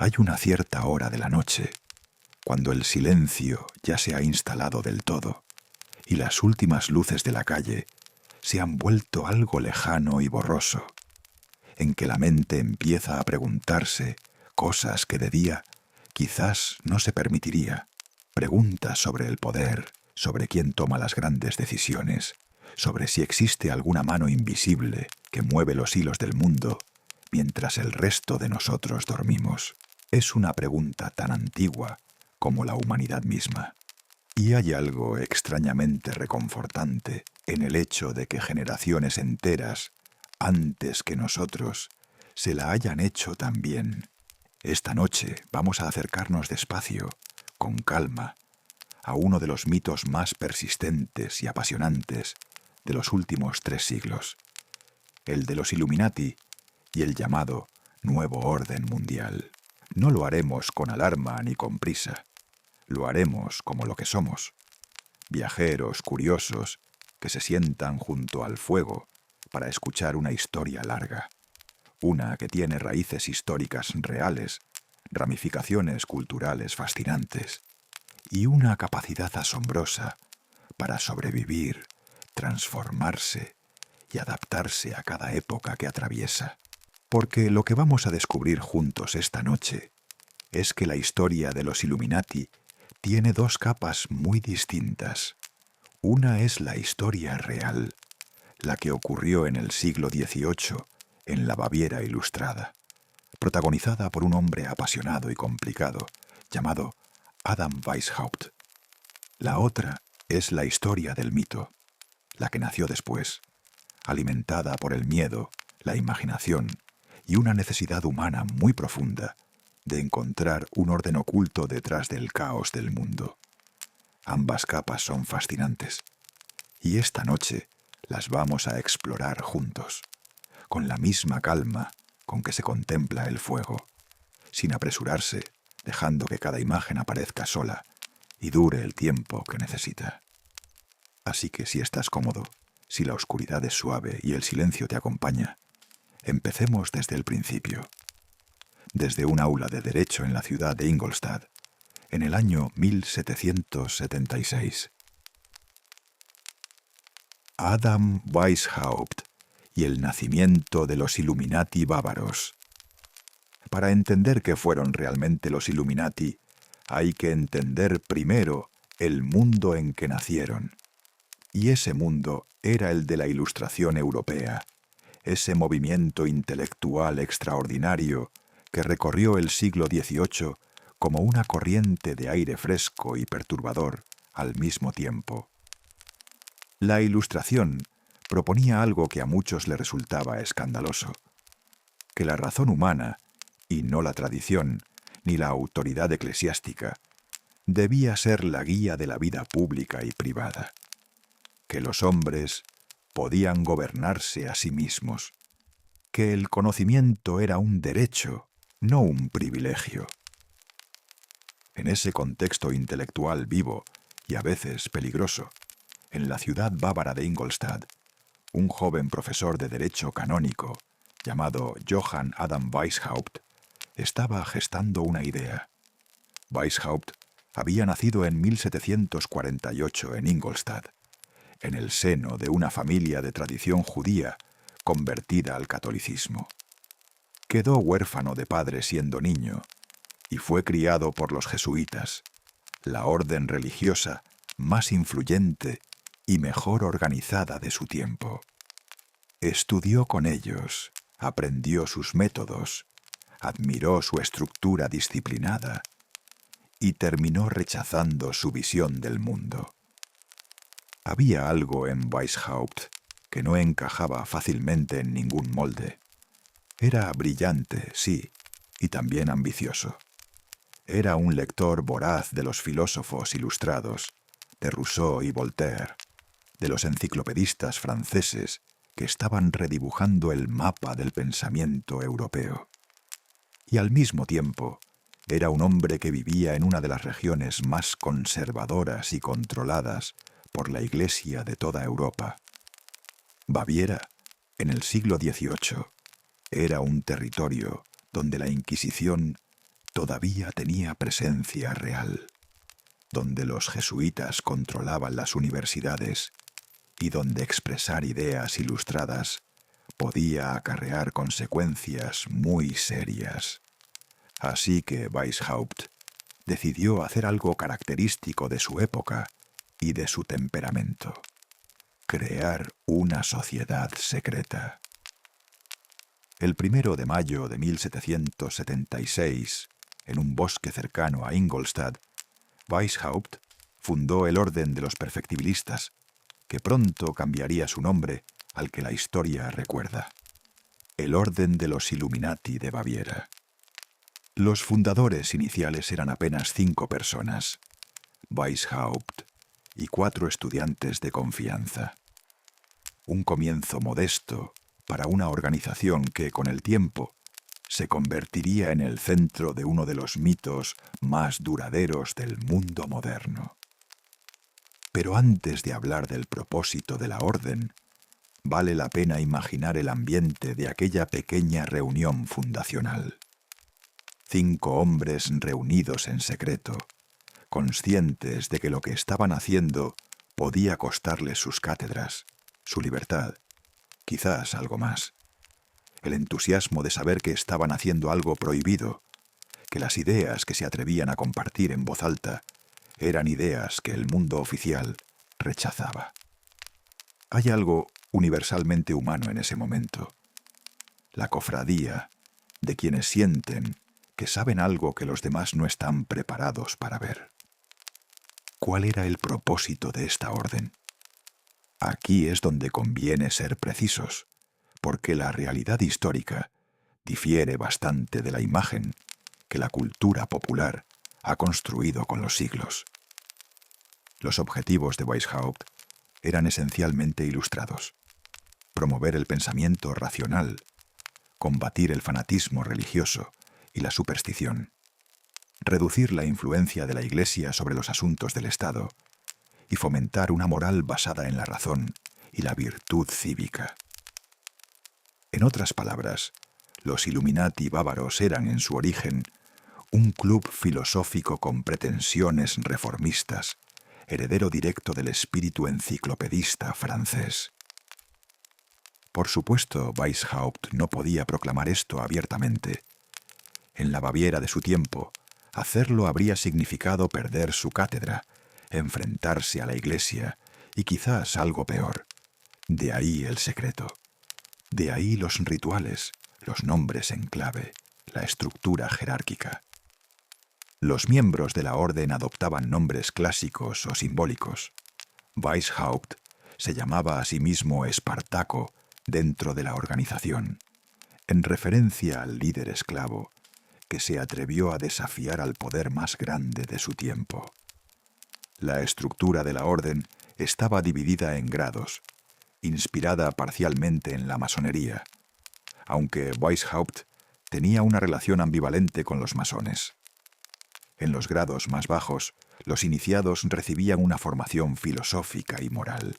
Hay una cierta hora de la noche, cuando el silencio ya se ha instalado del todo y las últimas luces de la calle se han vuelto algo lejano y borroso, en que la mente empieza a preguntarse cosas que de día quizás no se permitiría, preguntas sobre el poder, sobre quién toma las grandes decisiones, sobre si existe alguna mano invisible que mueve los hilos del mundo mientras el resto de nosotros dormimos. Es una pregunta tan antigua como la humanidad misma. Y hay algo extrañamente reconfortante en el hecho de que generaciones enteras, antes que nosotros, se la hayan hecho también. Esta noche vamos a acercarnos despacio, con calma, a uno de los mitos más persistentes y apasionantes de los últimos 3 siglos, el de los Illuminati y el llamado Nuevo Orden Mundial. No lo haremos con alarma ni con prisa. Lo haremos como lo que somos, viajeros curiosos que se sientan junto al fuego para escuchar una historia larga, una que tiene raíces históricas reales, ramificaciones culturales fascinantes y una capacidad asombrosa para sobrevivir, transformarse y adaptarse a cada época que atraviesa. Porque lo que vamos a descubrir juntos esta noche es que la historia de los Illuminati tiene 2 capas muy distintas. Una es la historia real, la que ocurrió en el siglo XVIII, en la Baviera Ilustrada, protagonizada por un hombre apasionado y complicado llamado Adam Weishaupt. La otra es la historia del mito, la que nació después, alimentada por el miedo, la imaginación y una necesidad humana muy profunda de encontrar un orden oculto detrás del caos del mundo. Ambas capas son fascinantes, y esta noche las vamos a explorar juntos, con la misma calma con que se contempla el fuego, sin apresurarse, dejando que cada imagen aparezca sola y dure el tiempo que necesita. Así que si estás cómodo, si la oscuridad es suave y el silencio te acompaña, empecemos desde el principio. Desde un aula de Derecho en la ciudad de Ingolstadt, en el año 1776. Adam Weishaupt y el nacimiento de los Illuminati bávaros. Para entender qué fueron realmente los Illuminati, hay que entender primero el mundo en que nacieron. Y ese mundo era el de la Ilustración europea, ese movimiento intelectual extraordinario que recorrió el siglo XVIII como una corriente de aire fresco y perturbador al mismo tiempo. La Ilustración proponía algo que a muchos le resultaba escandaloso: que la razón humana, y no la tradición, ni la autoridad eclesiástica, debía ser la guía de la vida pública y privada, que los hombres podían gobernarse a sí mismos, que el conocimiento era un derecho, no un privilegio. En ese contexto intelectual vivo y a veces peligroso, en la ciudad bávara de Ingolstadt, un joven profesor de Derecho canónico, llamado Johann Adam Weishaupt, estaba gestando una idea. Weishaupt había nacido en 1748 en Ingolstadt, en el seno de una familia de tradición judía convertida al catolicismo. Quedó huérfano de padre siendo niño y fue criado por los jesuitas, la orden religiosa más influyente y mejor organizada de su tiempo. Estudió con ellos, aprendió sus métodos, admiró su estructura disciplinada y terminó rechazando su visión del mundo. Había algo en Weishaupt que no encajaba fácilmente en ningún molde. Era brillante, sí, y también ambicioso. Era un lector voraz de los filósofos ilustrados, de Rousseau y Voltaire, de los enciclopedistas franceses que estaban redibujando el mapa del pensamiento europeo. Y al mismo tiempo, era un hombre que vivía en una de las regiones más conservadoras y controladas por la Iglesia de toda Europa. Baviera, en el siglo XVIII, era un territorio donde la Inquisición todavía tenía presencia real, donde los jesuitas controlaban las universidades y donde expresar ideas ilustradas podía acarrear consecuencias muy serias. Así que Weishaupt decidió hacer algo característico de su época y de su temperamento: crear una sociedad secreta. El 1 de mayo de 1776, en un bosque cercano a Ingolstadt, Weishaupt fundó el Orden de los Perfectibilistas, que pronto cambiaría su nombre al que la historia recuerda: el Orden de los Illuminati de Baviera. Los fundadores iniciales eran apenas 5 personas: Weishaupt y 4 estudiantes de confianza. Un comienzo modesto para una organización que, con el tiempo, se convertiría en el centro de uno de los mitos más duraderos del mundo moderno. Pero antes de hablar del propósito de la orden, vale la pena imaginar el ambiente de aquella pequeña reunión fundacional. 5 hombres reunidos en secreto, conscientes de que lo que estaban haciendo podía costarles sus cátedras, su libertad, quizás algo más. El entusiasmo de saber que estaban haciendo algo prohibido, que las ideas que se atrevían a compartir en voz alta eran ideas que el mundo oficial rechazaba. Hay algo universalmente humano en ese momento: la cofradía de quienes sienten que saben algo que los demás no están preparados para ver. ¿Cuál era el propósito de esta orden? Aquí es donde conviene ser precisos, porque la realidad histórica difiere bastante de la imagen que la cultura popular ha construido con los siglos. Los objetivos de Weishaupt eran esencialmente ilustrados: promover el pensamiento racional, combatir el fanatismo religioso y la superstición, reducir la influencia de la Iglesia sobre los asuntos del Estado y fomentar una moral basada en la razón y la virtud cívica. En otras palabras, los Illuminati bávaros eran en su origen un club filosófico con pretensiones reformistas, heredero directo del espíritu enciclopedista francés. Por supuesto, Weishaupt no podía proclamar esto abiertamente. En la Baviera de su tiempo, hacerlo habría significado perder su cátedra, enfrentarse a la Iglesia y quizás algo peor. De ahí el secreto. De ahí los rituales, los nombres en clave, la estructura jerárquica. Los miembros de la orden adoptaban nombres clásicos o simbólicos. Weishaupt se llamaba a sí mismo Espartaco dentro de la organización, en referencia al líder esclavo que se atrevió a desafiar al poder más grande de su tiempo. La estructura de la orden estaba dividida en grados, inspirada parcialmente en la masonería, aunque Weishaupt tenía una relación ambivalente con los masones. En los grados más bajos, los iniciados recibían una formación filosófica y moral.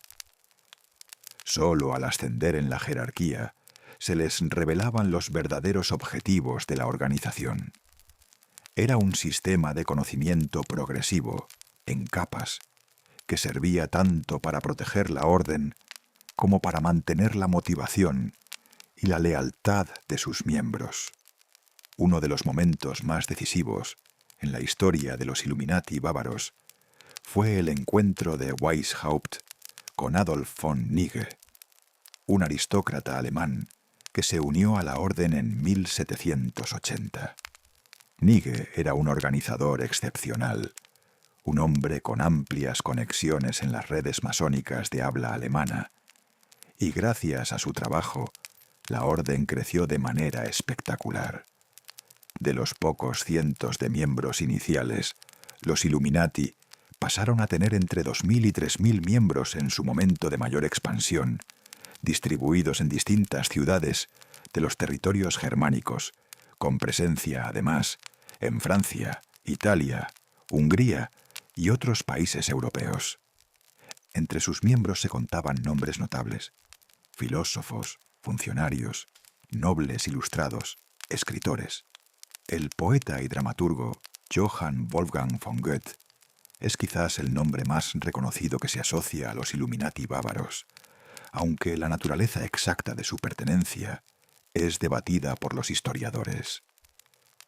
Solo al ascender en la jerarquía, se les revelaban los verdaderos objetivos de la organización. Era un sistema de conocimiento progresivo, en capas, que servía tanto para proteger la orden como para mantener la motivación y la lealtad de sus miembros. Uno de los momentos más decisivos en la historia de los Illuminati bávaros fue el encuentro de Weishaupt con Adolf von Nigge, un aristócrata alemán que se unió a la orden en 1780. Nigge era un organizador excepcional, un hombre con amplias conexiones en las redes masónicas de habla alemana, y gracias a su trabajo, la orden creció de manera espectacular. De los pocos cientos de miembros iniciales, los Illuminati pasaron a tener entre 2.000 y 3.000 miembros en su momento de mayor expansión, distribuidos en distintas ciudades de los territorios germánicos, con presencia, además, en Francia, Italia, Hungría y otros países europeos. Entre sus miembros se contaban nombres notables: filósofos, funcionarios, nobles ilustrados, escritores. El poeta y dramaturgo Johann Wolfgang von Goethe es quizás el nombre más reconocido que se asocia a los Illuminati bávaros, aunque la naturaleza exacta de su pertenencia es debatida por los historiadores.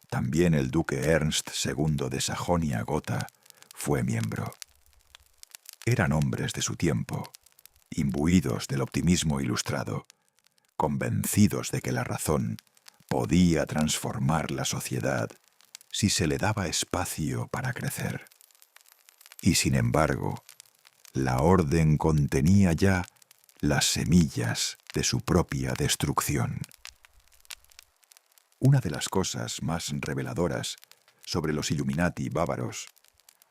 También el duque Ernst II de Sajonia-Gotha fue miembro. Eran hombres de su tiempo, imbuidos del optimismo ilustrado, convencidos de que la razón podía transformar la sociedad si se le daba espacio para crecer. Y sin embargo, la orden contenía ya las semillas de su propia destrucción. Una de las cosas más reveladoras sobre los Illuminati bávaros,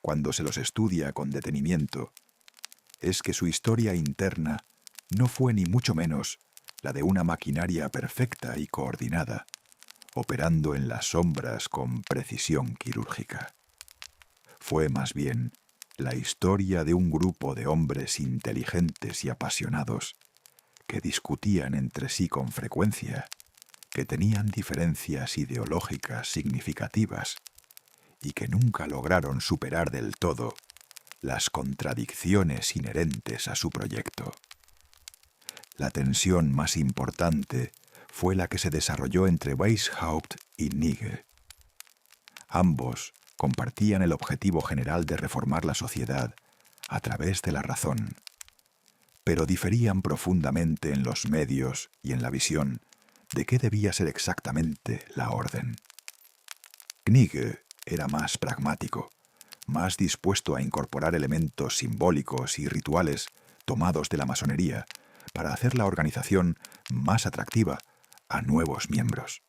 cuando se los estudia con detenimiento, es que su historia interna no fue ni mucho menos la de una maquinaria perfecta y coordinada, operando en las sombras con precisión quirúrgica. Fue más bien la historia de un grupo de hombres inteligentes y apasionados que discutían entre sí con frecuencia, que tenían diferencias ideológicas significativas y que nunca lograron superar del todo las contradicciones inherentes a su proyecto. La tensión más importante fue la que se desarrolló entre Weishaupt y Knigge. Ambos compartían el objetivo general de reformar la sociedad a través de la razón, pero diferían profundamente en los medios y en la visión de qué debía ser exactamente la orden. Knigge era más pragmático, más dispuesto a incorporar elementos simbólicos y rituales tomados de la masonería para hacer la organización más atractiva a nuevos miembros.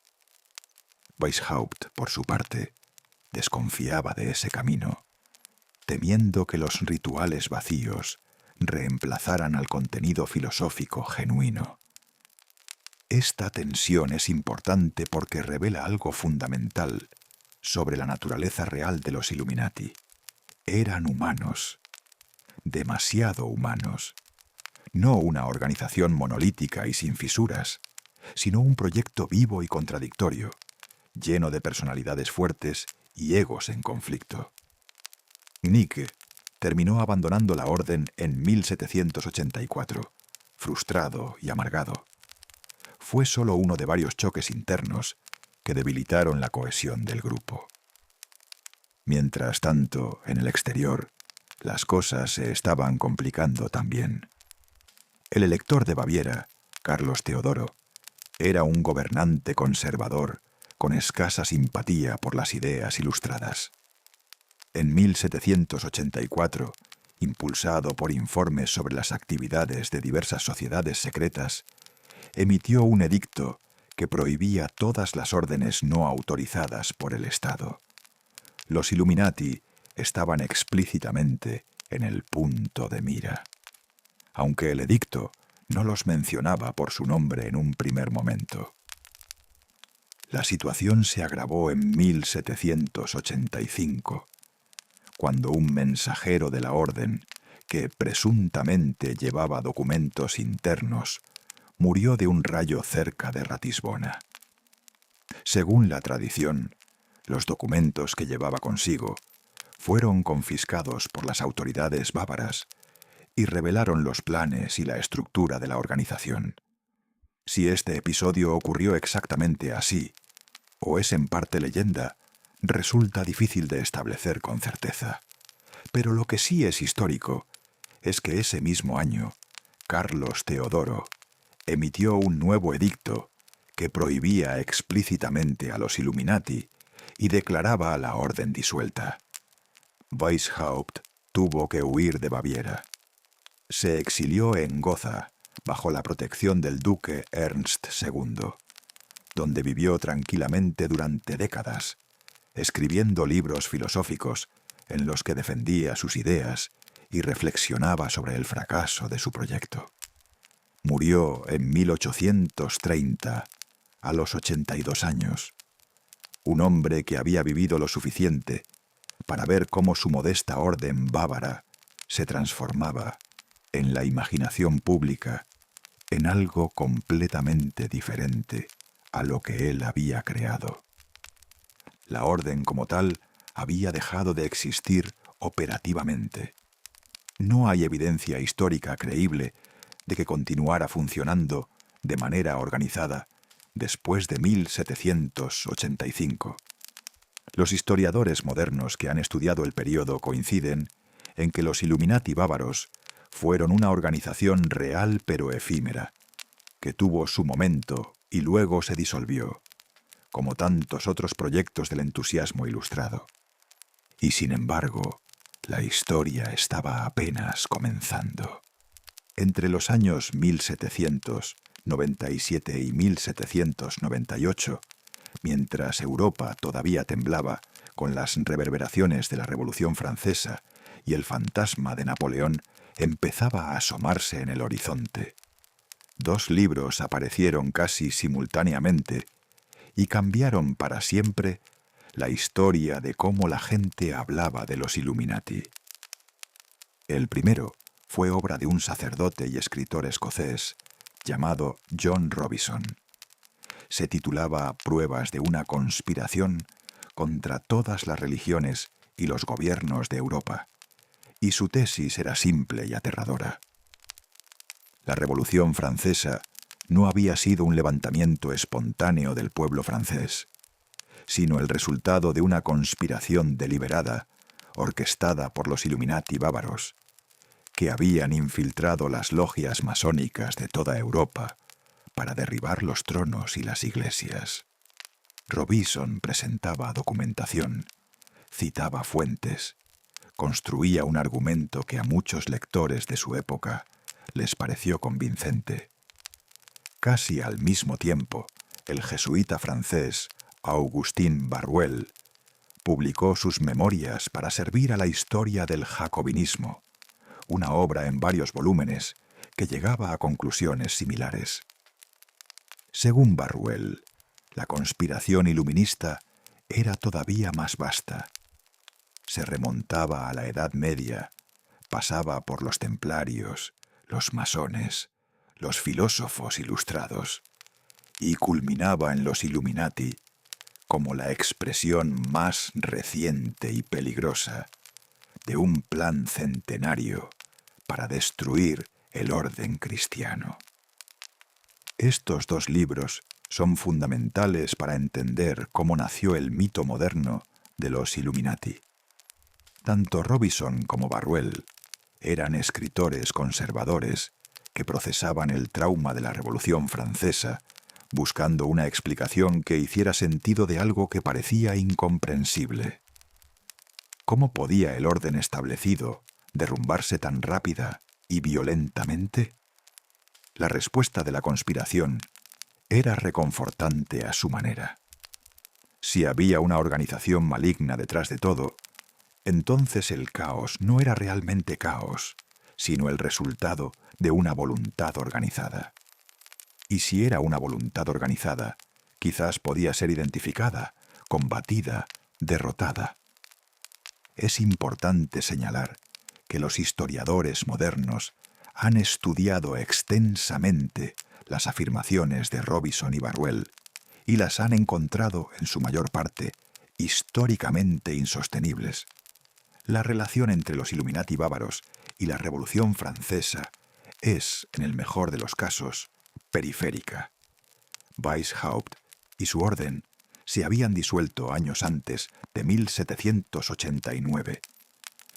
Weishaupt, por su parte, desconfiaba de ese camino, temiendo que los rituales vacíos reemplazaran al contenido filosófico genuino. Esta tensión es importante porque revela algo fundamental sobre la naturaleza real de los Illuminati. Eran humanos, demasiado humanos. No una organización monolítica y sin fisuras, sino un proyecto vivo y contradictorio, lleno de personalidades fuertes y egos en conflicto. Knigge terminó abandonando la orden en 1784, frustrado y amargado. Fue solo uno de varios choques internos que debilitaron la cohesión del grupo. Mientras tanto, en el exterior, las cosas se estaban complicando también. El elector de Baviera, Carlos Teodoro, era un gobernante conservador con escasa simpatía por las ideas ilustradas. En 1784, impulsado por informes sobre las actividades de diversas sociedades secretas, emitió un edicto que prohibía todas las órdenes no autorizadas por el Estado. Los Illuminati estaban explícitamente en el punto de mira, aunque el edicto no los mencionaba por su nombre en un primer momento. La situación se agravó en 1785, cuando un mensajero de la orden, que presuntamente llevaba documentos internos, murió de un rayo cerca de Ratisbona. Según la tradición, los documentos que llevaba consigo fueron confiscados por las autoridades bávaras y revelaron los planes y la estructura de la organización. Si este episodio ocurrió exactamente así, o es en parte leyenda, resulta difícil de establecer con certeza. Pero lo que sí es histórico es que ese mismo año, Carlos Teodoro emitió un nuevo edicto que prohibía explícitamente a los Illuminati y declaraba a la orden disuelta. Weishaupt tuvo que huir de Baviera. Se exilió en Gotha bajo la protección del duque Ernst II, donde vivió tranquilamente durante décadas, escribiendo libros filosóficos en los que defendía sus ideas y reflexionaba sobre el fracaso de su proyecto. Murió en 1830, a los 82 años, un hombre que había vivido lo suficiente para ver cómo su modesta orden bávara se transformaba en la imaginación pública en algo completamente diferente a lo que él había creado. La orden como tal había dejado de existir operativamente. No hay evidencia histórica creíble de que continuara funcionando de manera organizada después de 1785. Los historiadores modernos que han estudiado el período coinciden en que los Illuminati bávaros fueron una organización real pero efímera, que tuvo su momento y luego se disolvió, como tantos otros proyectos del entusiasmo ilustrado. Y sin embargo, la historia estaba apenas comenzando. Entre los años 1797 y 1798, mientras Europa todavía temblaba con las reverberaciones de la Revolución Francesa y el fantasma de Napoleón empezaba a asomarse en el horizonte, 2 libros aparecieron casi simultáneamente y cambiaron para siempre la historia de cómo la gente hablaba de los Illuminati. El primero fue obra de un sacerdote y escritor escocés llamado John Robison. Se titulaba Pruebas de una conspiración contra todas las religiones y los gobiernos de Europa, y su tesis era simple y aterradora. La Revolución Francesa no había sido un levantamiento espontáneo del pueblo francés, sino el resultado de una conspiración deliberada, orquestada por los Illuminati bávaros, que habían infiltrado las logias masónicas de toda Europa para derribar los tronos y las iglesias. Robison presentaba documentación, citaba fuentes, construía un argumento que a muchos lectores de su época les pareció convincente. Casi al mismo tiempo, el jesuita francés Augustin Barruel publicó sus memorias para servir a la historia del jacobinismo, una obra en varios volúmenes que llegaba a conclusiones similares. Según Barruel, la conspiración iluminista era todavía más vasta. Se remontaba a la Edad Media, pasaba por los templarios, los masones, los filósofos ilustrados, y culminaba en los Illuminati como la expresión más reciente y peligrosa de un plan centenario para destruir el orden cristiano. Estos 2 libros son fundamentales para entender cómo nació el mito moderno de los Illuminati. Tanto Robison como Barruel eran escritores conservadores que procesaban el trauma de la Revolución Francesa, buscando una explicación que hiciera sentido de algo que parecía incomprensible. ¿Cómo podía el orden establecido derrumbarse tan rápida y violentamente? La respuesta de la conspiración era reconfortante a su manera. Si había una organización maligna detrás de todo, entonces el caos no era realmente caos, sino el resultado de una voluntad organizada. Y si era una voluntad organizada, quizás podía ser identificada, combatida, derrotada. Es importante señalar que los historiadores modernos han estudiado extensamente las afirmaciones de Robison y Barruel y las han encontrado, en su mayor parte, históricamente insostenibles. La relación entre los Illuminati bávaros y la Revolución Francesa es, en el mejor de los casos, periférica. Weishaupt y su orden se habían disuelto años antes de 1789.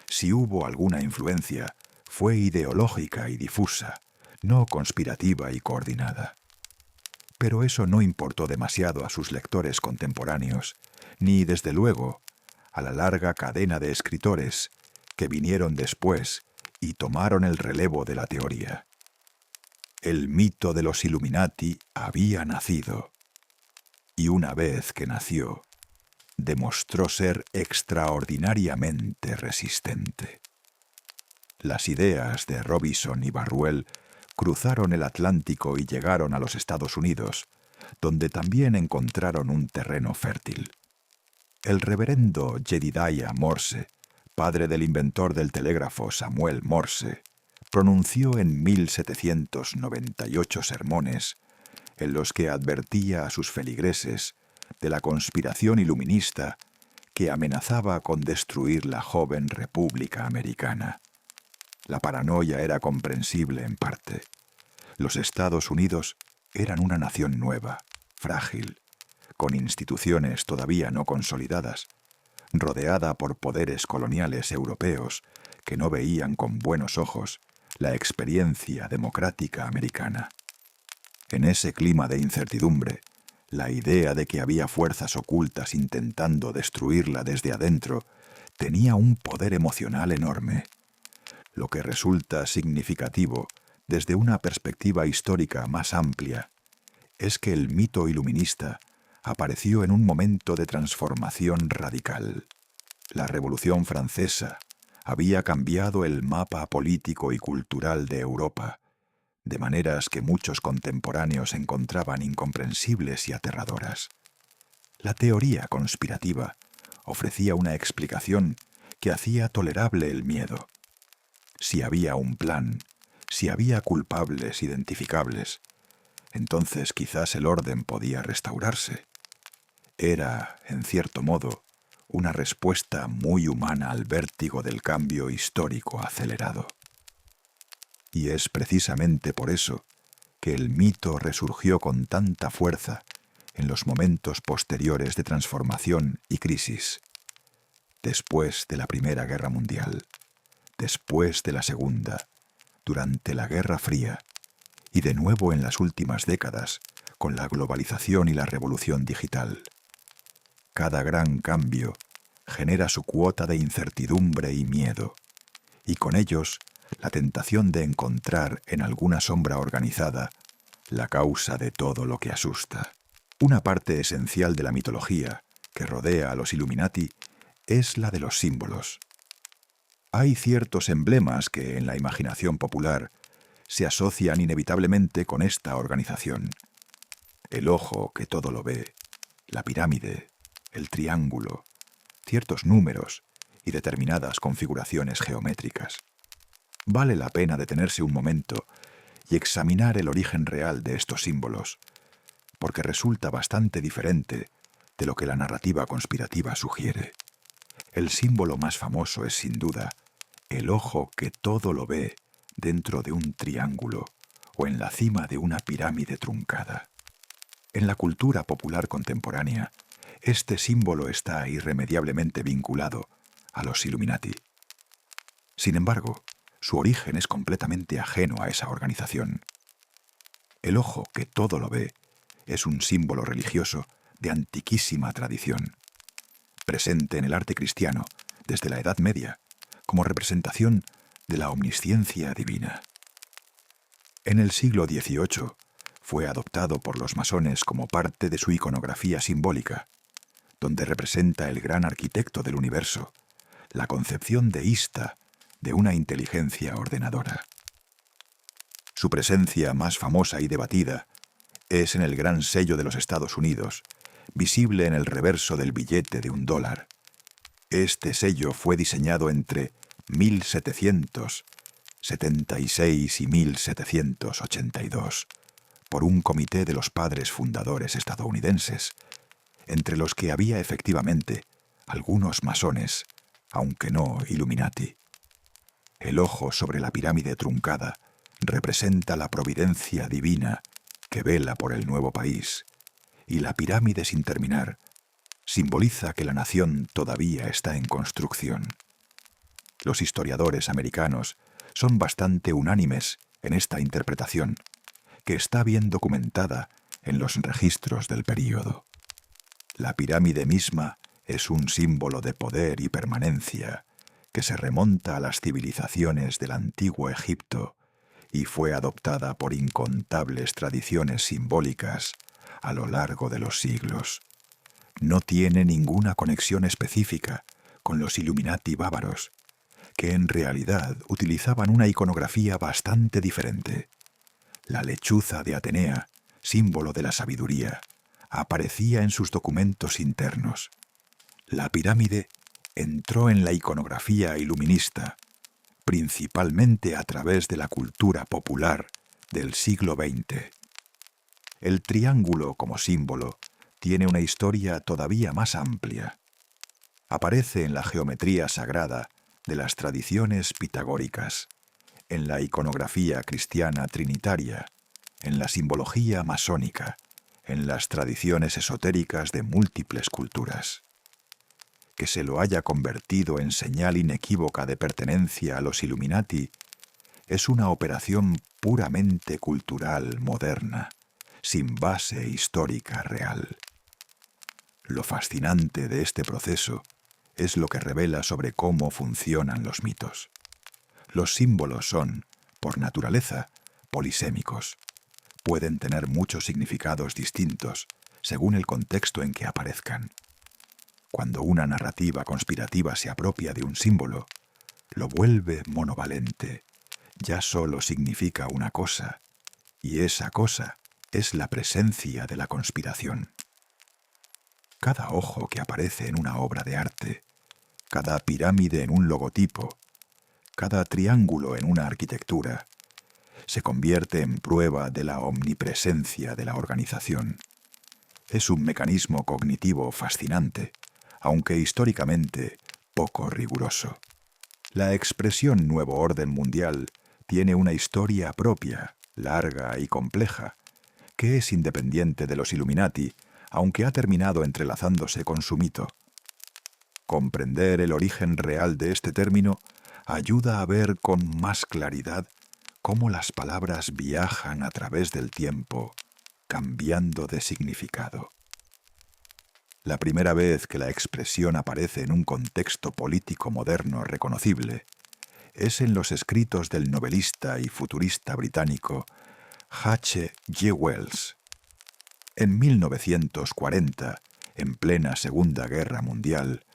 Si hubo alguna influencia, fue ideológica y difusa, no conspirativa y coordinada. Pero eso no importó demasiado a sus lectores contemporáneos, ni, desde luego, a la larga cadena de escritores que vinieron después y tomaron el relevo de la teoría. El mito de los Illuminati había nacido, y una vez que nació, demostró ser extraordinariamente resistente. Las ideas de Robison y Barruel cruzaron el Atlántico y llegaron a los Estados Unidos, donde también encontraron un terreno fértil. El reverendo Jedidiah Morse, padre del inventor del telégrafo Samuel Morse, pronunció en 1798 sermones en los que advertía a sus feligreses de la conspiración iluminista que amenazaba con destruir la joven República Americana. La paranoia era comprensible en parte. Los Estados Unidos eran una nación nueva, frágil, con instituciones todavía no consolidadas, rodeada por poderes coloniales europeos que no veían con buenos ojos la experiencia democrática americana. En ese clima de incertidumbre, la idea de que había fuerzas ocultas intentando destruirla desde adentro tenía un poder emocional enorme. Lo que resulta significativo desde una perspectiva histórica más amplia es que el mito iluminista apareció en un momento de transformación radical. La Revolución Francesa había cambiado el mapa político y cultural de Europa, de maneras que muchos contemporáneos encontraban incomprensibles y aterradoras. La teoría conspirativa ofrecía una explicación que hacía tolerable el miedo. Si había un plan, si había culpables identificables, entonces quizás el orden podía restaurarse. Era, en cierto modo, una respuesta muy humana al vértigo del cambio histórico acelerado. Y es precisamente por eso que el mito resurgió con tanta fuerza en los momentos posteriores de transformación y crisis. Después de la Primera Guerra Mundial, después de la Segunda, durante la Guerra Fría y de nuevo en las últimas décadas con la globalización y la revolución digital. Cada gran cambio genera su cuota de incertidumbre y miedo, y con ellos la tentación de encontrar en alguna sombra organizada la causa de todo lo que asusta. Una parte esencial de la mitología que rodea a los Illuminati es la de los símbolos. Hay ciertos emblemas que en la imaginación popular se asocian inevitablemente con esta organización. El ojo que todo lo ve, la pirámide, el triángulo, ciertos números y determinadas configuraciones geométricas. Vale la pena detenerse un momento y examinar el origen real de estos símbolos, porque resulta bastante diferente de lo que la narrativa conspirativa sugiere. El símbolo más famoso es, sin duda, el ojo que todo lo ve dentro de un triángulo o en la cima de una pirámide truncada. En la cultura popular contemporánea, este símbolo está irremediablemente vinculado a los Illuminati. Sin embargo, su origen es completamente ajeno a esa organización. El ojo que todo lo ve es un símbolo religioso de antiquísima tradición, presente en el arte cristiano desde la Edad Media como representación de la omnisciencia divina. En el siglo XVIII fue adoptado por los masones como parte de su iconografía simbólica, donde representa el gran arquitecto del universo, la concepción deísta de una inteligencia ordenadora. Su presencia más famosa y debatida es en el gran sello de los Estados Unidos, visible en el reverso del billete de $1. Este sello fue diseñado entre 1776 y 1782 por un comité de los padres fundadores estadounidenses, entre los que había efectivamente algunos masones, aunque no Illuminati. El ojo sobre la pirámide truncada representa la providencia divina que vela por el nuevo país, y la pirámide sin terminar simboliza que la nación todavía está en construcción. Los historiadores americanos son bastante unánimes en esta interpretación, que está bien documentada en los registros del período. La pirámide misma es un símbolo de poder y permanencia que se remonta a las civilizaciones del antiguo Egipto y fue adoptada por incontables tradiciones simbólicas a lo largo de los siglos. No tiene ninguna conexión específica con los Illuminati bávaros, que en realidad utilizaban una iconografía bastante diferente. La lechuza de Atenea, símbolo de la sabiduría, aparecía en sus documentos internos. La pirámide entró en la iconografía iluminista, principalmente a través de la cultura popular del siglo XX. El triángulo como símbolo tiene una historia todavía más amplia. Aparece en la geometría sagrada de las tradiciones pitagóricas, en la iconografía cristiana trinitaria, en la simbología masónica, en las tradiciones esotéricas de múltiples culturas. Que se lo haya convertido en señal inequívoca de pertenencia a los Illuminati es una operación puramente cultural moderna, sin base histórica real. Lo fascinante de este proceso es lo que revela sobre cómo funcionan los mitos. Los símbolos son, por naturaleza, polisémicos. Pueden tener muchos significados distintos según el contexto en que aparezcan. Cuando una narrativa conspirativa se apropia de un símbolo, lo vuelve monovalente. Ya solo significa una cosa, y esa cosa es la presencia de la conspiración. Cada ojo que aparece en una obra de arte, cada pirámide en un logotipo, cada triángulo en una arquitectura, se convierte en prueba de la omnipresencia de la organización. Es un mecanismo cognitivo fascinante, aunque históricamente poco riguroso. La expresión Nuevo Orden Mundial tiene una historia propia, larga y compleja, que es independiente de los Illuminati, aunque ha terminado entrelazándose con su mito. Comprender el origen real de este término ayuda a ver con más claridad cómo las palabras viajan a través del tiempo, cambiando de significado. La primera vez que la expresión aparece en un contexto político moderno reconocible es en los escritos del novelista y futurista británico H. G. Wells. En 1940, en plena Segunda Guerra Mundial,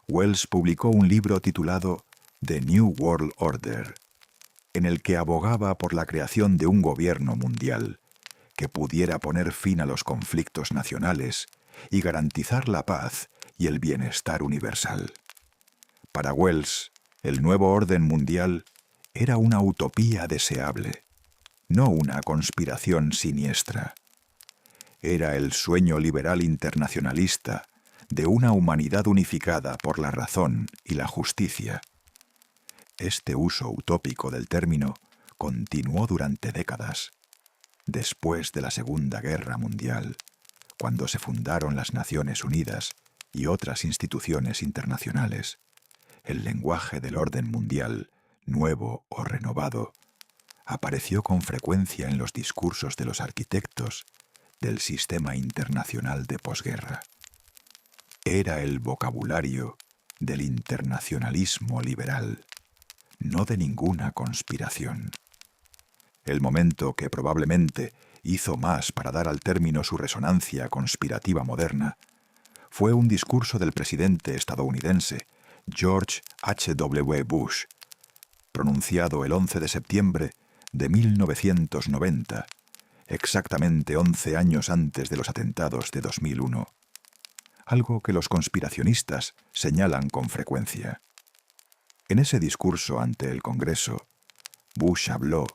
Wells publicó un libro titulado The New World Order, en el que abogaba por la creación de un gobierno mundial que pudiera poner fin a los conflictos nacionales y garantizar la paz y el bienestar universal. Para Wells, el nuevo orden mundial era una utopía deseable, no una conspiración siniestra. Era el sueño liberal internacionalista de una humanidad unificada por la razón y la justicia. Este uso utópico del término continuó durante décadas. Después de la Segunda Guerra Mundial, cuando se fundaron las Naciones Unidas y otras instituciones internacionales, el lenguaje del orden mundial, nuevo o renovado, apareció con frecuencia en los discursos de los arquitectos del sistema internacional de posguerra. Era el vocabulario del internacionalismo liberal, no de ninguna conspiración. El momento que probablemente hizo más para dar al término su resonancia conspirativa moderna fue un discurso del presidente estadounidense George H.W. Bush, pronunciado el 11 de septiembre de 1990, exactamente 11 años antes de los atentados de 2001, algo que los conspiracionistas señalan con frecuencia. En ese discurso ante el Congreso, Bush habló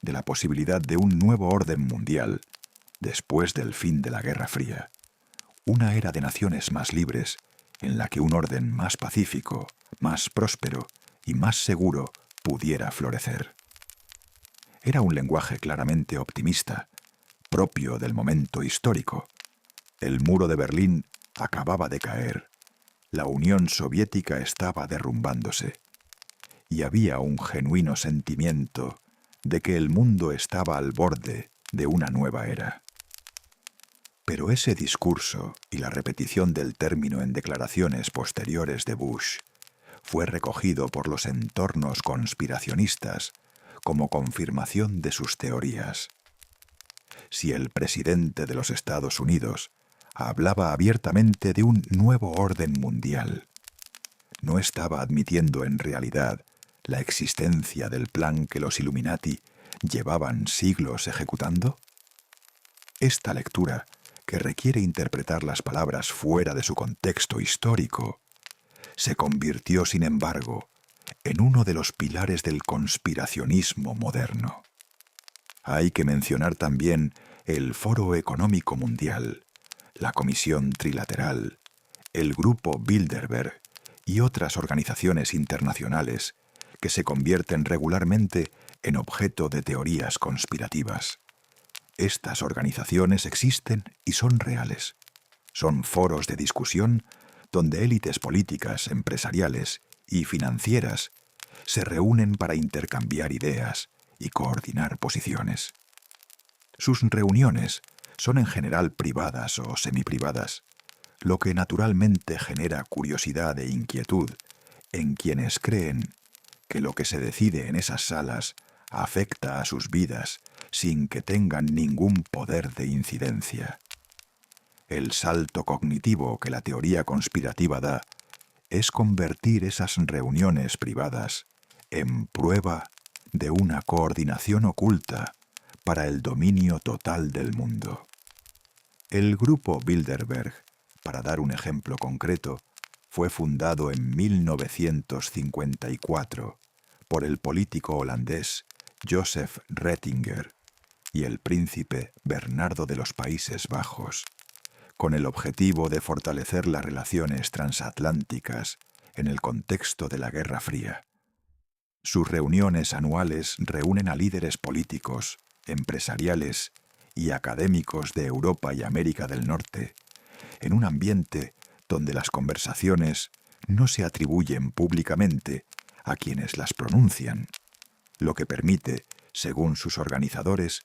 de la posibilidad de un nuevo orden mundial después del fin de la Guerra Fría, una era de naciones más libres en la que un orden más pacífico, más próspero y más seguro pudiera florecer. Era un lenguaje claramente optimista, propio del momento histórico. El muro de Berlín acababa de caer, la Unión Soviética estaba derrumbándose, y había un genuino sentimiento de que el mundo estaba al borde de una nueva era. Pero ese discurso y la repetición del término en declaraciones posteriores de Bush fue recogido por los entornos conspiracionistas como confirmación de sus teorías. Si el presidente de los Estados Unidos hablaba abiertamente de un nuevo orden mundial, ¿no estaba admitiendo en realidad la existencia del plan que los Illuminati llevaban siglos ejecutando? Esta lectura, que requiere interpretar las palabras fuera de su contexto histórico, se convirtió, sin embargo, en uno de los pilares del conspiracionismo moderno. Hay que mencionar también el Foro Económico Mundial, la Comisión Trilateral, el Grupo Bilderberg y otras organizaciones internacionales que se convierten regularmente en objeto de teorías conspirativas. Estas organizaciones existen y son reales. Son foros de discusión donde élites políticas, empresariales y financieras se reúnen para intercambiar ideas y coordinar posiciones. Sus reuniones son en general privadas o semiprivadas, lo que naturalmente genera curiosidad e inquietud en quienes creen que lo que se decide en esas salas afecta a sus vidas sin que tengan ningún poder de incidencia. El salto cognitivo que la teoría conspirativa da es convertir esas reuniones privadas en prueba de una coordinación oculta para el dominio total del mundo. El Grupo Bilderberg, para dar un ejemplo concreto, fue fundado en 1954 por el político holandés Joseph Rettinger y el príncipe Bernardo de los Países Bajos, con el objetivo de fortalecer las relaciones transatlánticas en el contexto de la Guerra Fría. Sus reuniones anuales reúnen a líderes políticos, empresariales y académicos de Europa y América del Norte, en un ambiente donde las conversaciones no se atribuyen públicamente a quienes las pronuncian, lo que permite, según sus organizadores,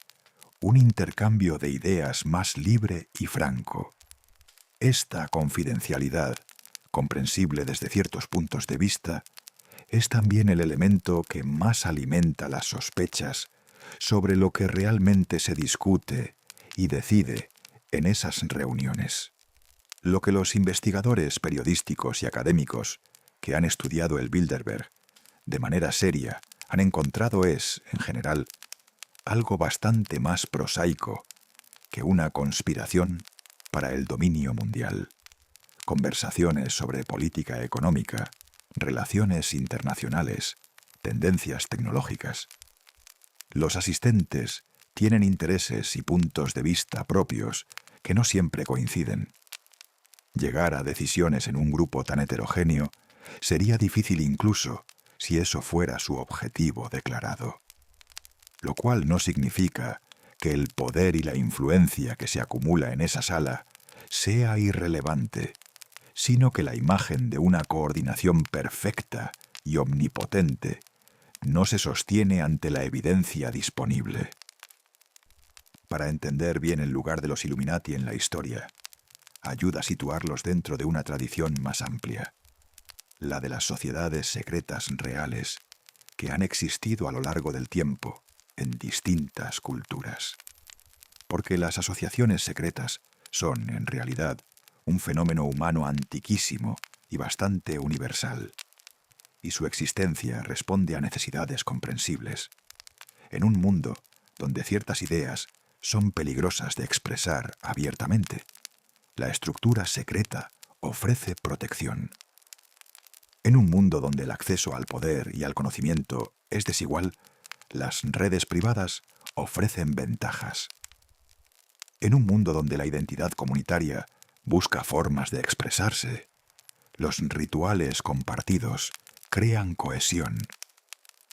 un intercambio de ideas más libre y franco. Esta confidencialidad, comprensible desde ciertos puntos de vista, es también el elemento que más alimenta las sospechas sobre lo que realmente se discute y decide en esas reuniones. Lo que los investigadores periodísticos y académicos que han estudiado el Bilderberg de manera seria han encontrado es, en general, algo bastante más prosaico que una conspiración para el dominio mundial. Conversaciones sobre política económica, relaciones internacionales, tendencias tecnológicas. Los asistentes tienen intereses y puntos de vista propios que no siempre coinciden. Llegar a decisiones en un grupo tan heterogéneo sería difícil incluso si eso fuera su objetivo declarado. Lo cual no significa que el poder y la influencia que se acumula en esa sala sea irrelevante, sino que la imagen de una coordinación perfecta y omnipotente no se sostiene ante la evidencia disponible. Para entender bien el lugar de los Illuminati en la historia, ayuda a situarlos dentro de una tradición más amplia, la de las sociedades secretas reales que han existido a lo largo del tiempo en distintas culturas. Porque las asociaciones secretas son, en realidad, un fenómeno humano antiquísimo y bastante universal, y su existencia responde a necesidades comprensibles. En un mundo donde ciertas ideas son peligrosas de expresar abiertamente, la estructura secreta ofrece protección. En un mundo donde el acceso al poder y al conocimiento es desigual, las redes privadas ofrecen ventajas. En un mundo donde la identidad comunitaria busca formas de expresarse, los rituales compartidos crean cohesión.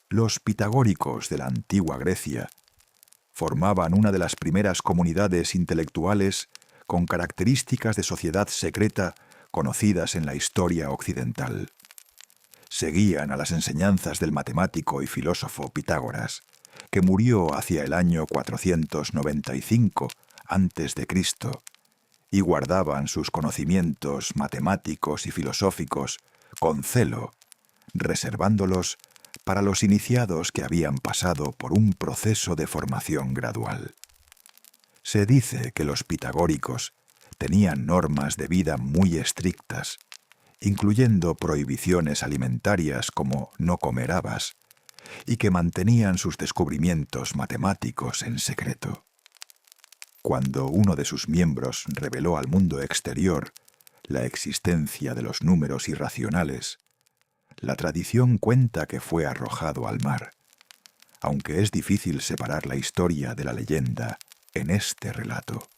Los pitagóricos de la antigua Grecia formaban una de las primeras comunidades intelectuales con características de sociedad secreta conocidas en la historia occidental. Seguían a las enseñanzas del matemático y filósofo Pitágoras, que murió hacia el año 495 a.C., y guardaban sus conocimientos matemáticos y filosóficos con celo, reservándolos para los iniciados que habían pasado por un proceso de formación gradual. Se dice que los pitagóricos tenían normas de vida muy estrictas, incluyendo prohibiciones alimentarias como no comer habas, y que mantenían sus descubrimientos matemáticos en secreto. Cuando uno de sus miembros reveló al mundo exterior la existencia de los números irracionales, la tradición cuenta que fue arrojado al mar, aunque es difícil separar la historia de la leyenda en este relato.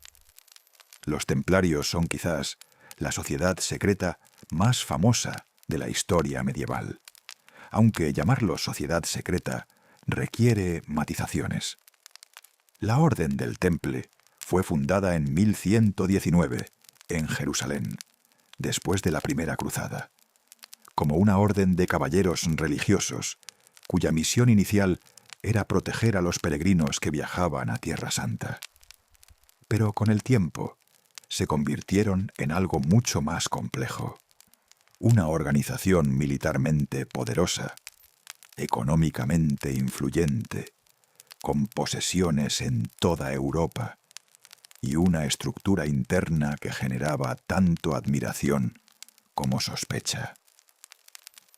Los templarios son quizás la sociedad secreta más famosa de la historia medieval, aunque llamarlos sociedad secreta requiere matizaciones. La Orden del Temple fue fundada en 1119 en Jerusalén, después de la Primera Cruzada, como una orden de caballeros religiosos cuya misión inicial era proteger a los peregrinos que viajaban a Tierra Santa. Pero con el tiempo se convirtieron en algo mucho más complejo. Una organización militarmente poderosa, económicamente influyente, con posesiones en toda Europa y una estructura interna que generaba tanto admiración como sospecha.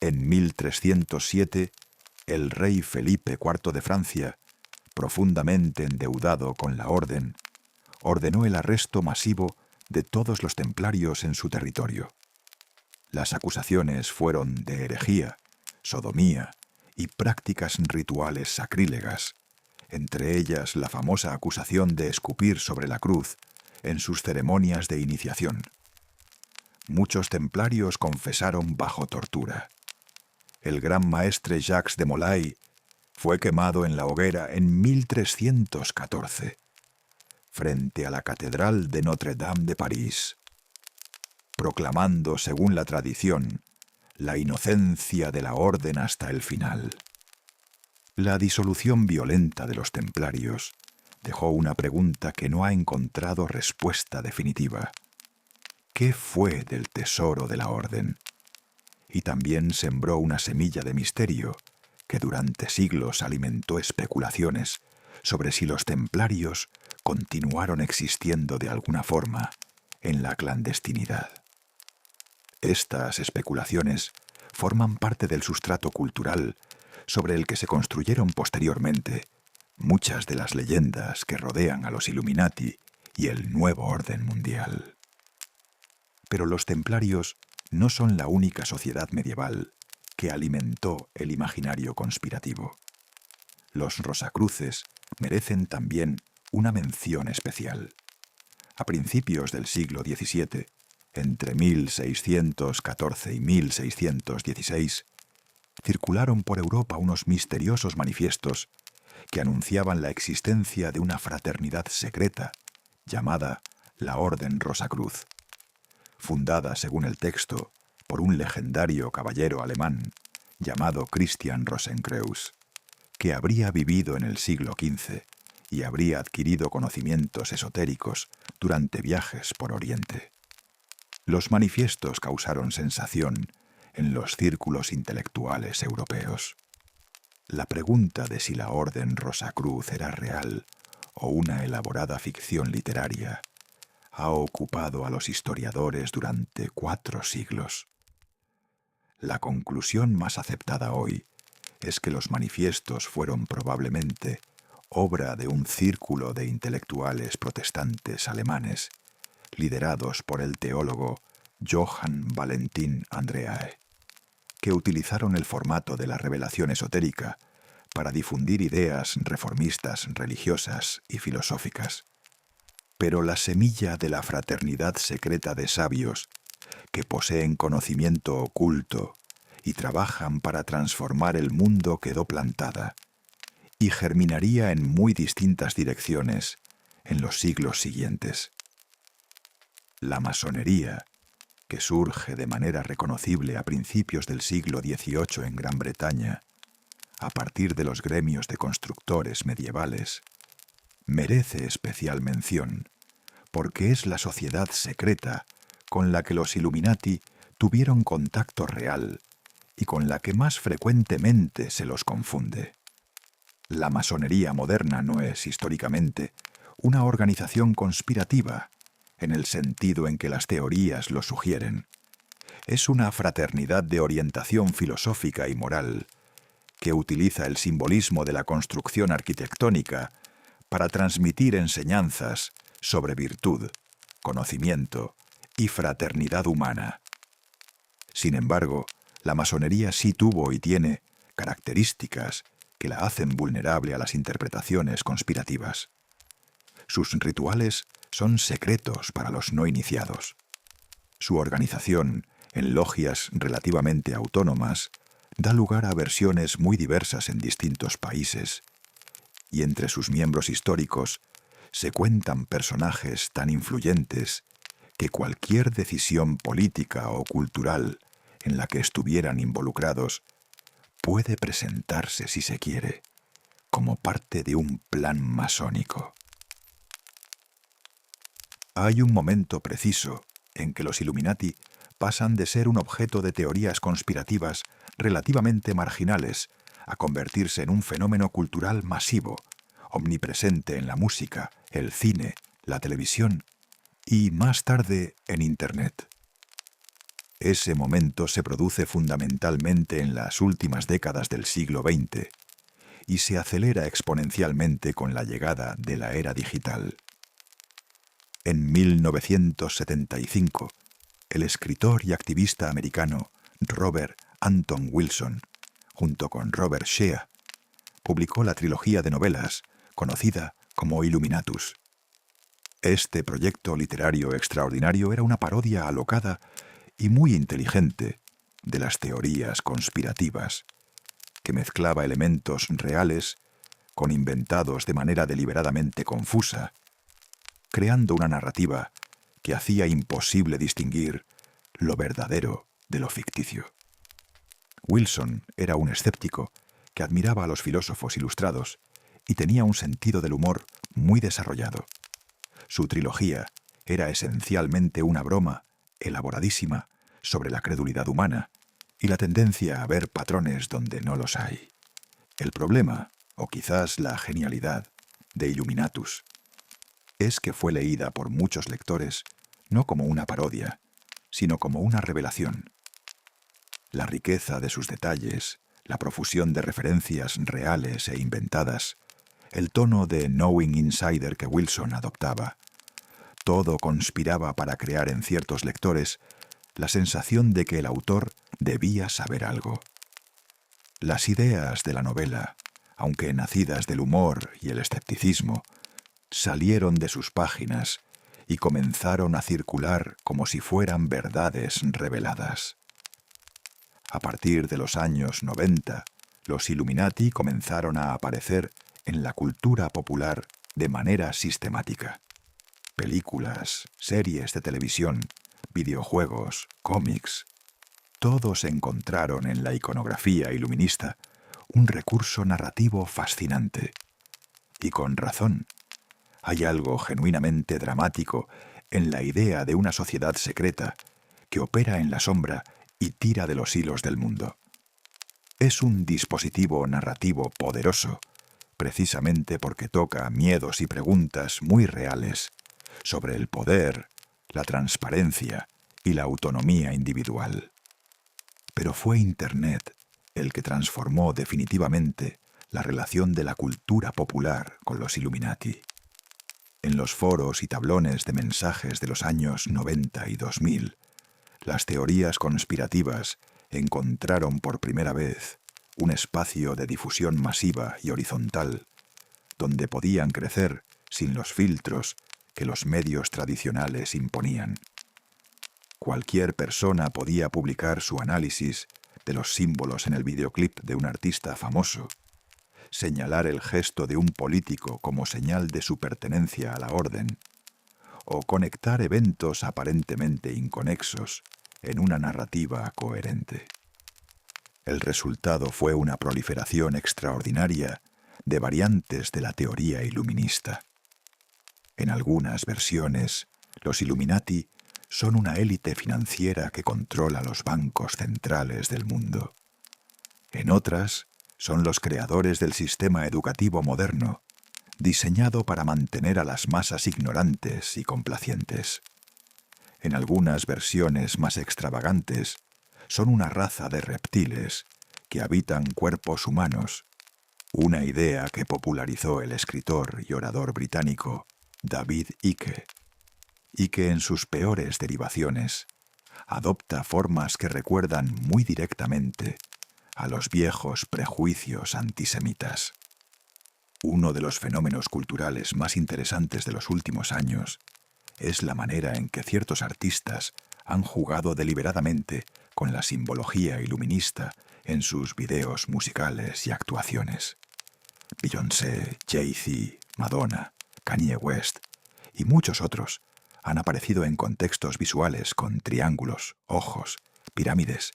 En 1307, el rey Felipe IV de Francia, profundamente endeudado con la orden, ordenó el arresto masivo de todos los templarios en su territorio. Las acusaciones fueron de herejía, sodomía y prácticas rituales sacrílegas, entre ellas la famosa acusación de escupir sobre la cruz en sus ceremonias de iniciación. Muchos templarios confesaron bajo tortura. El gran maestre Jacques de Molay fue quemado en la hoguera en 1314, frente a la Catedral de Notre-Dame de París, proclamando, según la tradición, la inocencia de la orden hasta el final. La disolución violenta de los templarios dejó una pregunta que no ha encontrado respuesta definitiva. ¿Qué fue del tesoro de la orden? Y también sembró una semilla de misterio que durante siglos alimentó especulaciones sobre si los templarios continuaron existiendo de alguna forma en la clandestinidad. Estas especulaciones forman parte del sustrato cultural sobre el que se construyeron posteriormente muchas de las leyendas que rodean a los Illuminati y el nuevo orden mundial. Pero los templarios no son la única sociedad medieval que alimentó el imaginario conspirativo. Los Rosacruces merecen también una mención especial. A principios del siglo XVII, entre 1614 y 1616, circularon por Europa unos misteriosos manifiestos que anunciaban la existencia de una fraternidad secreta llamada la Orden Rosacruz, fundada, según el texto, por un legendario caballero alemán llamado Christian Rosenkreuz, que habría vivido en el siglo XV y habría adquirido conocimientos esotéricos durante viajes por Oriente. Los manifiestos causaron sensación en los círculos intelectuales europeos. La pregunta de si la Orden Rosacruz era real o una elaborada ficción literaria ha ocupado a los historiadores durante 4 siglos. La conclusión más aceptada hoy es que los manifiestos fueron probablemente obra de un círculo de intelectuales protestantes alemanes, liderados por el teólogo Johann Valentin Andreae, que utilizaron el formato de la revelación esotérica para difundir ideas reformistas religiosas y filosóficas. Pero la semilla de la fraternidad secreta de sabios, que poseen conocimiento oculto y trabajan para transformar el mundo, quedó plantada y germinaría en muy distintas direcciones en los siglos siguientes. La masonería, que surge de manera reconocible a principios del siglo XVIII en Gran Bretaña, a partir de los gremios de constructores medievales, merece especial mención porque es la sociedad secreta con la que los Illuminati tuvieron contacto real y con la que más frecuentemente se los confunde. La masonería moderna no es, históricamente, una organización conspirativa, en el sentido en que las teorías lo sugieren. Es una fraternidad de orientación filosófica y moral que utiliza el simbolismo de la construcción arquitectónica para transmitir enseñanzas sobre virtud, conocimiento y fraternidad humana. Sin embargo, la masonería sí tuvo y tiene características que la hacen vulnerable a las interpretaciones conspirativas. Sus rituales son secretos para los no iniciados. Su organización, en logias relativamente autónomas, da lugar a versiones muy diversas en distintos países, y entre sus miembros históricos se cuentan personajes tan influyentes que cualquier decisión política o cultural en la que estuvieran involucrados puede presentarse, si se quiere, como parte de un plan masónico. Hay un momento preciso en que los Illuminati pasan de ser un objeto de teorías conspirativas relativamente marginales a convertirse en un fenómeno cultural masivo, omnipresente en la música, el cine, la televisión y, más tarde, en Internet. Ese momento se produce fundamentalmente en las últimas décadas del siglo XX y se acelera exponencialmente con la llegada de la era digital. En 1975, el escritor y activista americano Robert Anton Wilson, junto con Robert Shea, publicó la trilogía de novelas conocida como Illuminatus. Este proyecto literario extraordinario era una parodia alocada y muy inteligente de las teorías conspirativas, que mezclaba elementos reales con inventados de manera deliberadamente confusa, creando una narrativa que hacía imposible distinguir lo verdadero de lo ficticio. Wilson era un escéptico que admiraba a los filósofos ilustrados y tenía un sentido del humor muy desarrollado. Su trilogía era esencialmente una broma elaboradísima sobre la credulidad humana y la tendencia a ver patrones donde no los hay. El problema, o quizás la genialidad, de Illuminatus es que fue leída por muchos lectores no como una parodia, sino como una revelación. La riqueza de sus detalles, la profusión de referencias reales e inventadas, el tono de Knowing Insider que Wilson adoptaba, todo conspiraba para crear en ciertos lectores la sensación de que el autor debía saber algo. Las ideas de la novela, aunque nacidas del humor y el escepticismo, salieron de sus páginas y comenzaron a circular como si fueran verdades reveladas. A partir de los años 90, los Illuminati comenzaron a aparecer en la cultura popular de manera sistemática. Películas, series de televisión, videojuegos, cómics, todos encontraron en la iconografía iluminista un recurso narrativo fascinante. Y con razón, hay algo genuinamente dramático en la idea de una sociedad secreta que opera en la sombra y tira de los hilos del mundo. Es un dispositivo narrativo poderoso, precisamente porque toca miedos y preguntas muy reales sobre el poder, la transparencia y la autonomía individual. Pero fue Internet el que transformó definitivamente la relación de la cultura popular con los Illuminati. En los foros y tablones de mensajes de los años 90 y 2000, las teorías conspirativas encontraron por primera vez un espacio de difusión masiva y horizontal, donde podían crecer sin los filtros que los medios tradicionales imponían. Cualquier persona podía publicar su análisis de los símbolos en el videoclip de un artista famoso, señalar el gesto de un político como señal de su pertenencia a la orden, o conectar eventos aparentemente inconexos en una narrativa coherente. El resultado fue una proliferación extraordinaria de variantes de la teoría iluminista. En algunas versiones, los Illuminati son una élite financiera que controla los bancos centrales del mundo. En otras, son los creadores del sistema educativo moderno, diseñado para mantener a las masas ignorantes y complacientes. En algunas versiones más extravagantes, son una raza de reptiles que habitan cuerpos humanos, una idea que popularizó el escritor y orador británico David Icke, y que en sus peores derivaciones adopta formas que recuerdan muy directamente a los viejos prejuicios antisemitas. Uno de los fenómenos culturales más interesantes de los últimos años es la manera en que ciertos artistas han jugado deliberadamente con la simbología iluminista en sus videos musicales y actuaciones. Beyoncé, Jay-Z, Madonna, Kanye West y muchos otros han aparecido en contextos visuales con triángulos, ojos, pirámides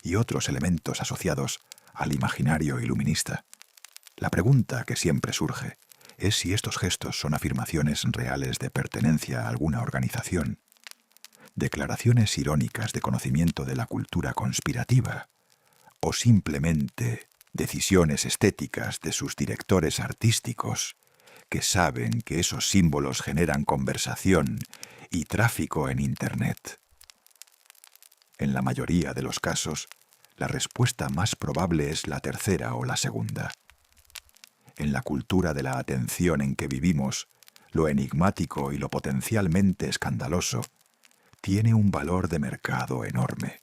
y otros elementos asociados al imaginario iluminista. La pregunta que siempre surge es si estos gestos son afirmaciones reales de pertenencia a alguna organización, declaraciones irónicas de conocimiento de la cultura conspirativa, o simplemente decisiones estéticas de sus directores artísticos que saben que esos símbolos generan conversación y tráfico en Internet. En la mayoría de los casos, la respuesta más probable es la tercera o la segunda. En la cultura de la atención en que vivimos, lo enigmático y lo potencialmente escandaloso tiene un valor de mercado enorme.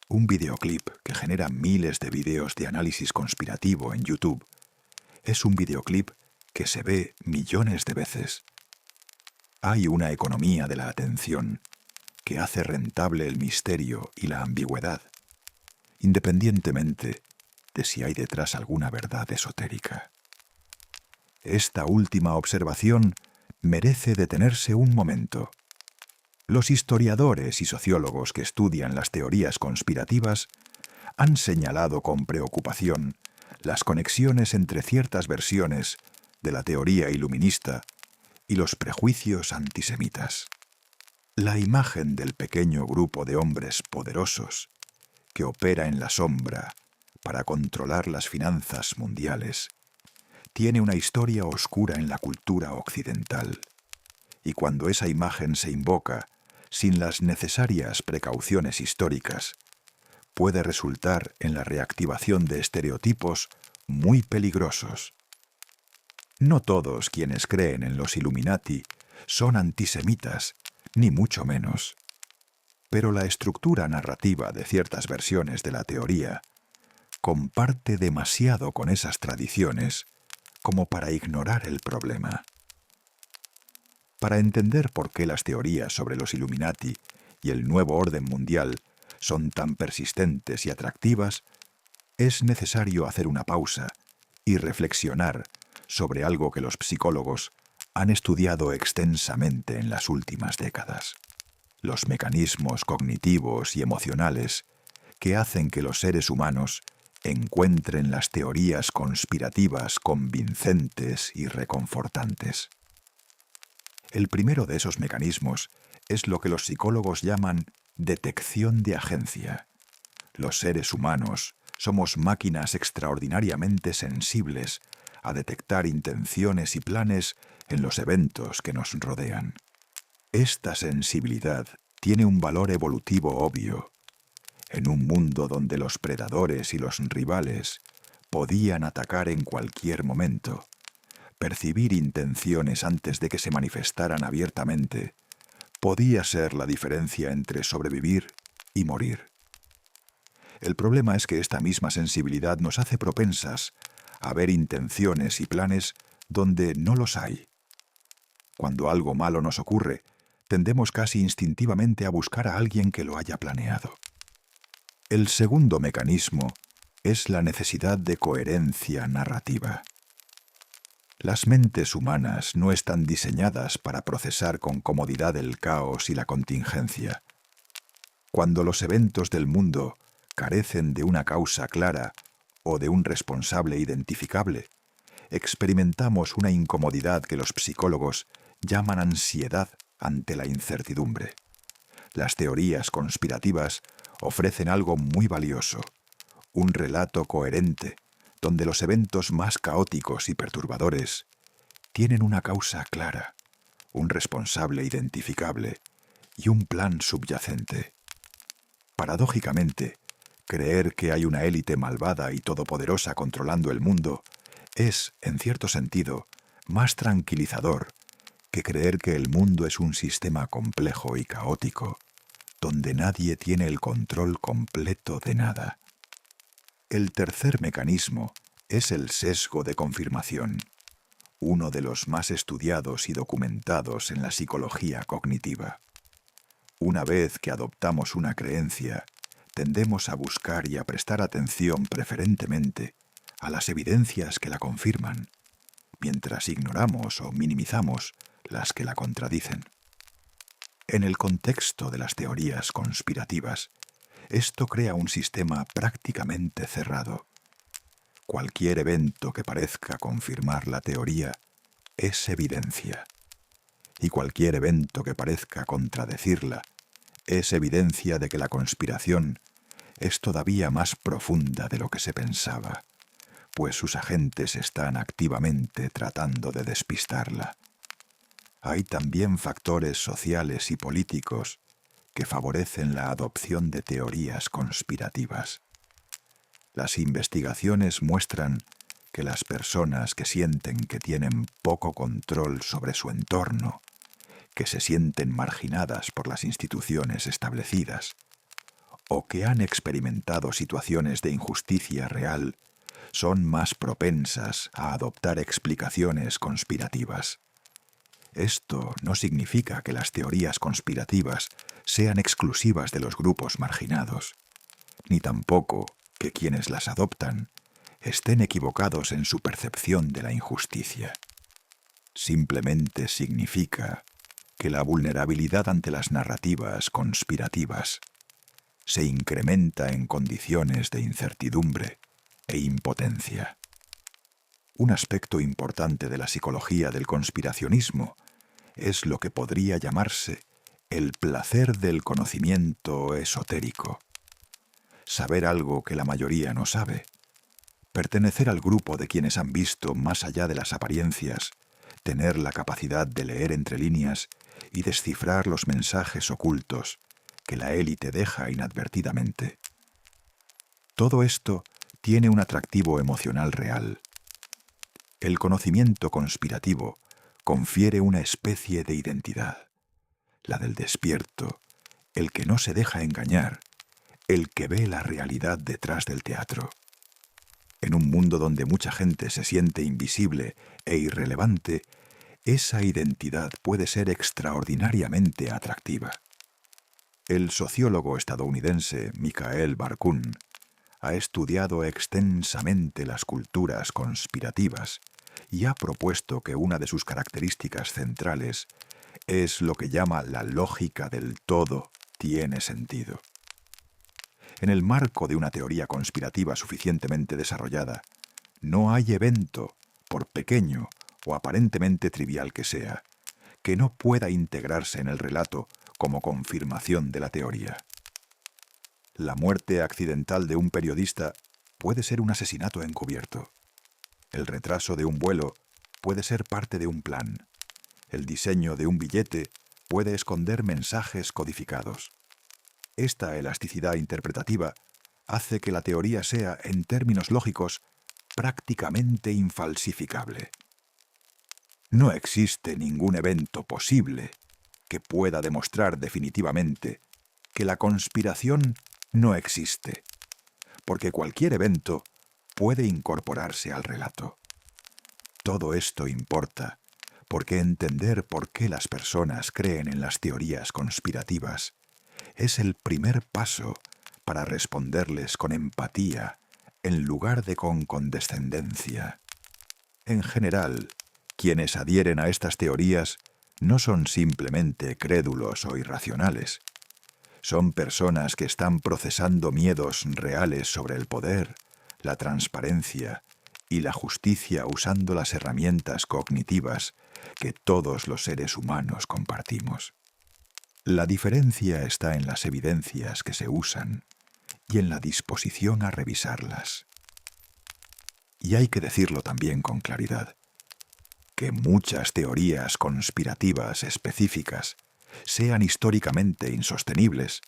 Un videoclip que genera miles de videos de análisis conspirativo en YouTube es un videoclip que se ve millones de veces. Hay una economía de la atención que hace rentable el misterio y la ambigüedad, independientemente de si hay detrás alguna verdad esotérica. Esta última observación merece detenerse un momento. Los historiadores y sociólogos que estudian las teorías conspirativas han señalado con preocupación las conexiones entre ciertas versiones de la teoría iluminista y los prejuicios antisemitas. La imagen del pequeño grupo de hombres poderosos que opera en la sombra para controlar las finanzas mundiales tiene una historia oscura en la cultura occidental, y cuando esa imagen se invoca sin las necesarias precauciones históricas, puede resultar en la reactivación de estereotipos muy peligrosos. No todos quienes creen en los Illuminati son antisemitas, ni mucho menos. Pero la estructura narrativa de ciertas versiones de la teoría comparte demasiado con esas tradiciones como para ignorar el problema. Para entender por qué las teorías sobre los Illuminati y el nuevo orden mundial son tan persistentes y atractivas, es necesario hacer una pausa y reflexionar sobre algo que los psicólogos han estudiado extensamente en las últimas décadas: los mecanismos cognitivos y emocionales que hacen que los seres humanos encuentren las teorías conspirativas convincentes y reconfortantes. El primero de esos mecanismos es lo que los psicólogos llaman detección de agencia. Los seres humanos somos máquinas extraordinariamente sensibles a detectar intenciones y planes en los eventos que nos rodean. Esta sensibilidad tiene un valor evolutivo obvio. En un mundo donde los predadores y los rivales podían atacar en cualquier momento, percibir intenciones antes de que se manifestaran abiertamente podía ser la diferencia entre sobrevivir y morir. El problema es que esta misma sensibilidad nos hace propensas a ver intenciones y planes donde no los hay. Cuando algo malo nos ocurre, tendemos casi instintivamente a buscar a alguien que lo haya planeado. El segundo mecanismo es la necesidad de coherencia narrativa. Las mentes humanas no están diseñadas para procesar con comodidad el caos y la contingencia. Cuando los eventos del mundo carecen de una causa clara o de un responsable identificable, experimentamos una incomodidad que los psicólogos llaman ansiedad ante la incertidumbre. Las teorías conspirativas ofrecen algo muy valioso: un relato coherente, donde los eventos más caóticos y perturbadores tienen una causa clara, un responsable identificable y un plan subyacente. Paradójicamente, creer que hay una élite malvada y todopoderosa controlando el mundo es, en cierto sentido, más tranquilizador que creer que el mundo es un sistema complejo y caótico, donde nadie tiene el control completo de nada. El tercer mecanismo es el sesgo de confirmación, uno de los más estudiados y documentados en la psicología cognitiva. Una vez que adoptamos una creencia, tendemos a buscar y a prestar atención preferentemente a las evidencias que la confirman, mientras ignoramos o minimizamos las que la contradicen. En el contexto de las teorías conspirativas, esto crea un sistema prácticamente cerrado. Cualquier evento que parezca confirmar la teoría es evidencia, y cualquier evento que parezca contradecirla es evidencia de que la conspiración es todavía más profunda de lo que se pensaba, pues sus agentes están activamente tratando de despistarla. Hay también factores sociales y políticos que favorecen la adopción de teorías conspirativas. Las investigaciones muestran que las personas que sienten que tienen poco control sobre su entorno, que se sienten marginadas por las instituciones establecidas, o que han experimentado situaciones de injusticia real, son más propensas a adoptar explicaciones conspirativas. Esto no significa que las teorías conspirativas sean exclusivas de los grupos marginados, ni tampoco que quienes las adoptan estén equivocados en su percepción de la injusticia. Simplemente significa que la vulnerabilidad ante las narrativas conspirativas se incrementa en condiciones de incertidumbre e impotencia. Un aspecto importante de la psicología del conspiracionismo es lo que podría llamarse el placer del conocimiento esotérico. Saber algo que la mayoría no sabe. Pertenecer al grupo de quienes han visto más allá de las apariencias, tener la capacidad de leer entre líneas y descifrar los mensajes ocultos que la élite deja inadvertidamente. Todo esto tiene un atractivo emocional real. El conocimiento conspirativo confiere una especie de identidad, la del despierto, el que no se deja engañar, el que ve la realidad detrás del teatro. En un mundo donde mucha gente se siente invisible e irrelevante, esa identidad puede ser extraordinariamente atractiva. El sociólogo estadounidense Mikhail Barkun ha estudiado extensamente las culturas conspirativas y ha propuesto que una de sus características centrales es lo que llama la lógica del todo tiene sentido. En el marco de una teoría conspirativa suficientemente desarrollada, no hay evento, por pequeño o aparentemente trivial que sea, que no pueda integrarse en el relato como confirmación de la teoría. La muerte accidental de un periodista puede ser un asesinato encubierto. El retraso de un vuelo puede ser parte de un plan. El diseño de un billete puede esconder mensajes codificados. Esta elasticidad interpretativa hace que la teoría sea, en términos lógicos, prácticamente infalsificable. No existe ningún evento posible que pueda demostrar definitivamente que la conspiración no existe, porque cualquier evento puede incorporarse al relato. Todo esto importa, porque entender por qué las personas creen en las teorías conspirativas es el primer paso para responderles con empatía en lugar de con condescendencia. En general, quienes adhieren a estas teorías no son simplemente crédulos o irracionales. Son personas que están procesando miedos reales sobre el poder, la transparencia y la justicia usando las herramientas cognitivas que todos los seres humanos compartimos. La diferencia está en las evidencias que se usan y en la disposición a revisarlas. Y hay que decirlo también con claridad, que muchas teorías conspirativas específicas sean históricamente insostenibles,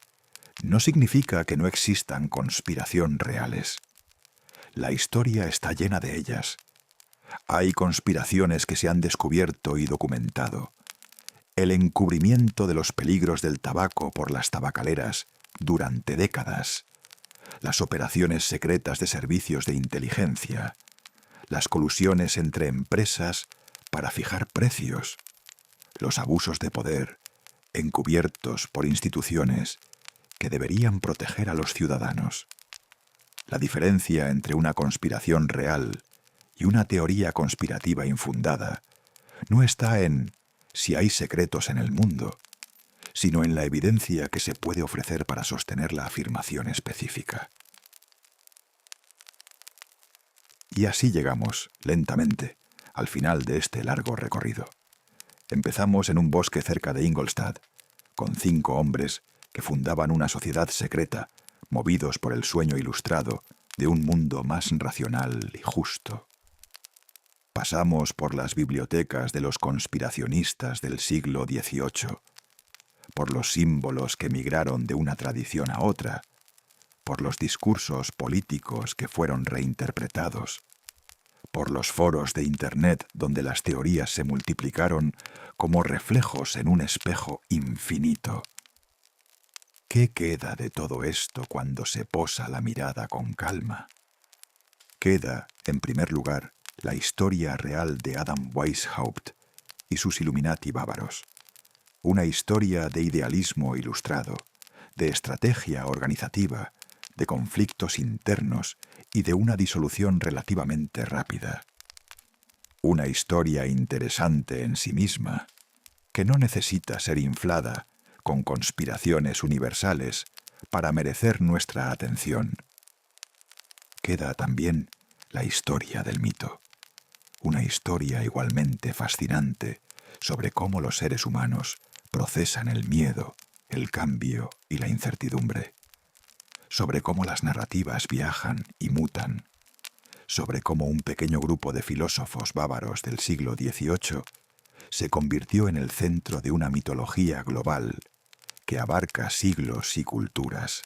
no significa que no existan conspiración reales. La historia está llena de ellas. Hay conspiraciones que se han descubierto y documentado. El encubrimiento de los peligros del tabaco por las tabacaleras durante décadas, las operaciones secretas de servicios de inteligencia, las colusiones entre empresas para fijar precios, los abusos de poder encubiertos por instituciones que deberían proteger a los ciudadanos. La diferencia entre una conspiración real y una teoría conspirativa infundada no está en si hay secretos en el mundo, sino en la evidencia que se puede ofrecer para sostener la afirmación específica. Y así llegamos, lentamente, al final de este largo recorrido. Empezamos en un bosque cerca de Ingolstadt, con 5 hombres que fundaban una sociedad secreta, movidos por el sueño ilustrado de un mundo más racional y justo. Pasamos por las bibliotecas de los conspiracionistas del siglo XVIII, por los símbolos que migraron de una tradición a otra, por los discursos políticos que fueron reinterpretados, por los foros de Internet donde las teorías se multiplicaron como reflejos en un espejo infinito. ¿Qué queda de todo esto cuando se posa la mirada con calma? Queda, en primer lugar, la historia real de Adam Weishaupt y sus Illuminati bávaros. Una historia de idealismo ilustrado, de estrategia organizativa, de conflictos internos y de una disolución relativamente rápida. Una historia interesante en sí misma, que no necesita ser inflada con conspiraciones universales para merecer nuestra atención. Queda también la historia del mito, una historia igualmente fascinante sobre cómo los seres humanos procesan el miedo, el cambio y la incertidumbre, sobre cómo las narrativas viajan y mutan, sobre cómo un pequeño grupo de filósofos bávaros del siglo XVIII se convirtió en el centro de una mitología global que abarca siglos y culturas.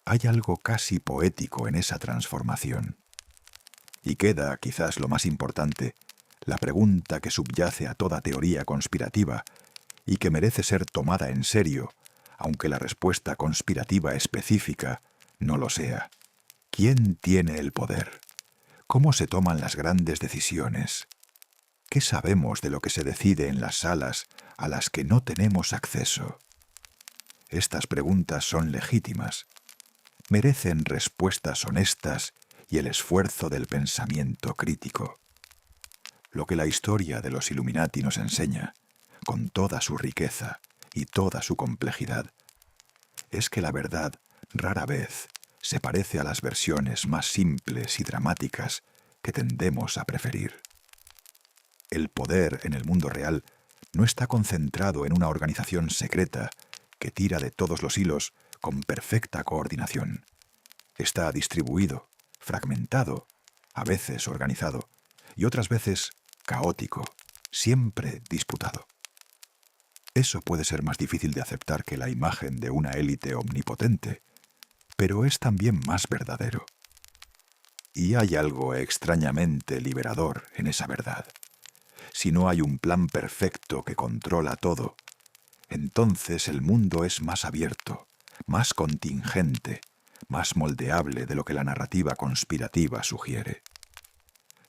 Hay algo casi poético en esa transformación. Y queda, quizás lo más importante, la pregunta que subyace a toda teoría conspirativa y que merece ser tomada en serio, aunque la respuesta conspirativa específica no lo sea. ¿Quién tiene el poder? ¿Cómo se toman las grandes decisiones? ¿Qué sabemos de lo que se decide en las salas a las que no tenemos acceso? Estas preguntas son legítimas. Merecen respuestas honestas y el esfuerzo del pensamiento crítico. Lo que la historia de los Illuminati nos enseña, con toda su riqueza y toda su complejidad, es que la verdad rara vez se parece a las versiones más simples y dramáticas que tendemos a preferir. El poder en el mundo real no está concentrado en una organización secreta que tira de todos los hilos con perfecta coordinación. Está distribuido, fragmentado, a veces organizado y otras veces caótico, siempre disputado. Eso puede ser más difícil de aceptar que la imagen de una élite omnipotente, pero es también más verdadero. Y hay algo extrañamente liberador en esa verdad. Si no hay un plan perfecto que controla todo, entonces el mundo es más abierto, más contingente, más moldeable de lo que la narrativa conspirativa sugiere.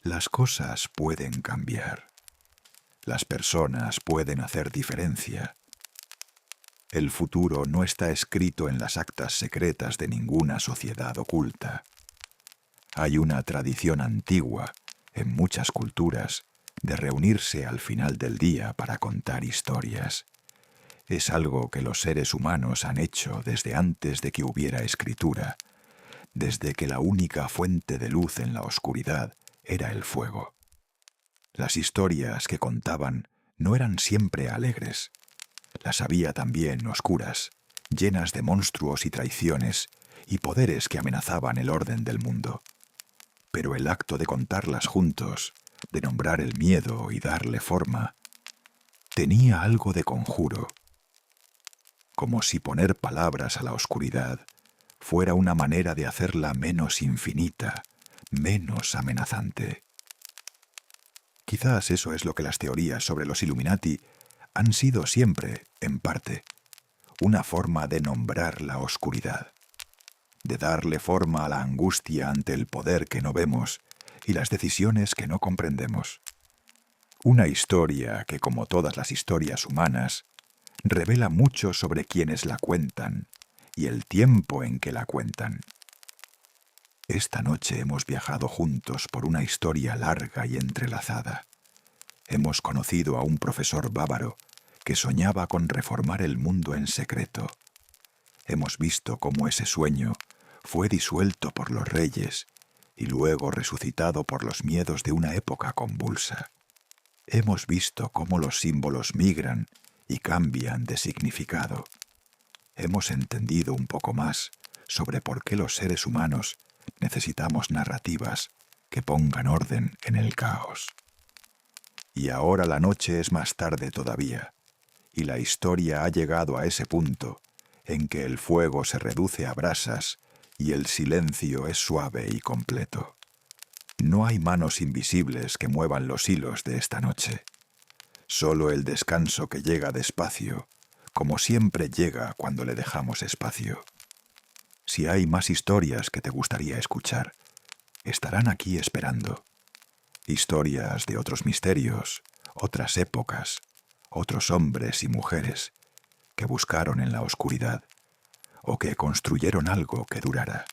Las cosas pueden cambiar. Las personas pueden hacer diferencia. El futuro no está escrito en las actas secretas de ninguna sociedad oculta. Hay una tradición antigua, en muchas culturas, de reunirse al final del día para contar historias. Es algo que los seres humanos han hecho desde antes de que hubiera escritura, desde que la única fuente de luz en la oscuridad era el fuego. Las historias que contaban no eran siempre alegres. Las había también oscuras, llenas de monstruos y traiciones y poderes que amenazaban el orden del mundo. Pero el acto de contarlas juntos, de nombrar el miedo y darle forma, tenía algo de conjuro, como si poner palabras a la oscuridad fuera una manera de hacerla menos infinita, menos amenazante. Quizás eso es lo que las teorías sobre los Illuminati han sido siempre, en parte, una forma de nombrar la oscuridad, de darle forma a la angustia ante el poder que no vemos y las decisiones que no comprendemos. Una historia que, como todas las historias humanas, revela mucho sobre quienes la cuentan y el tiempo en que la cuentan. Esta noche hemos viajado juntos por una historia larga y entrelazada. Hemos conocido a un profesor bávaro que soñaba con reformar el mundo en secreto. Hemos visto cómo ese sueño fue disuelto por los reyes y luego resucitado por los miedos de una época convulsa. Hemos visto cómo los símbolos migran y cambian de significado. Hemos entendido un poco más sobre por qué los seres humanos necesitamos narrativas que pongan orden en el caos. Y ahora la noche es más tarde todavía, y la historia ha llegado a ese punto en que el fuego se reduce a brasas y el silencio es suave y completo. No hay manos invisibles que muevan los hilos de esta noche. Solo el descanso que llega despacio, como siempre llega cuando le dejamos espacio. Si hay más historias que te gustaría escuchar, estarán aquí esperando. Historias de otros misterios, otras épocas, otros hombres y mujeres que buscaron en la oscuridad o que construyeron algo que durara.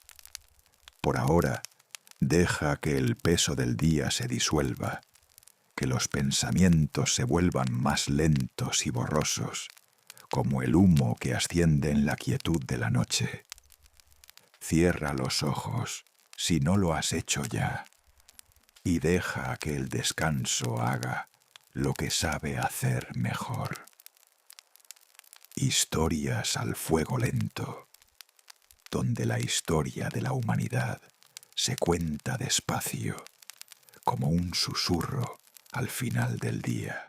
Por ahora, deja que el peso del día se disuelva, que los pensamientos se vuelvan más lentos y borrosos, como el humo que asciende en la quietud de la noche. Cierra los ojos, si no lo has hecho ya, y deja que el descanso haga lo que sabe hacer mejor. Historias al fuego lento, donde la historia de la humanidad se cuenta despacio, como un susurro al final del día.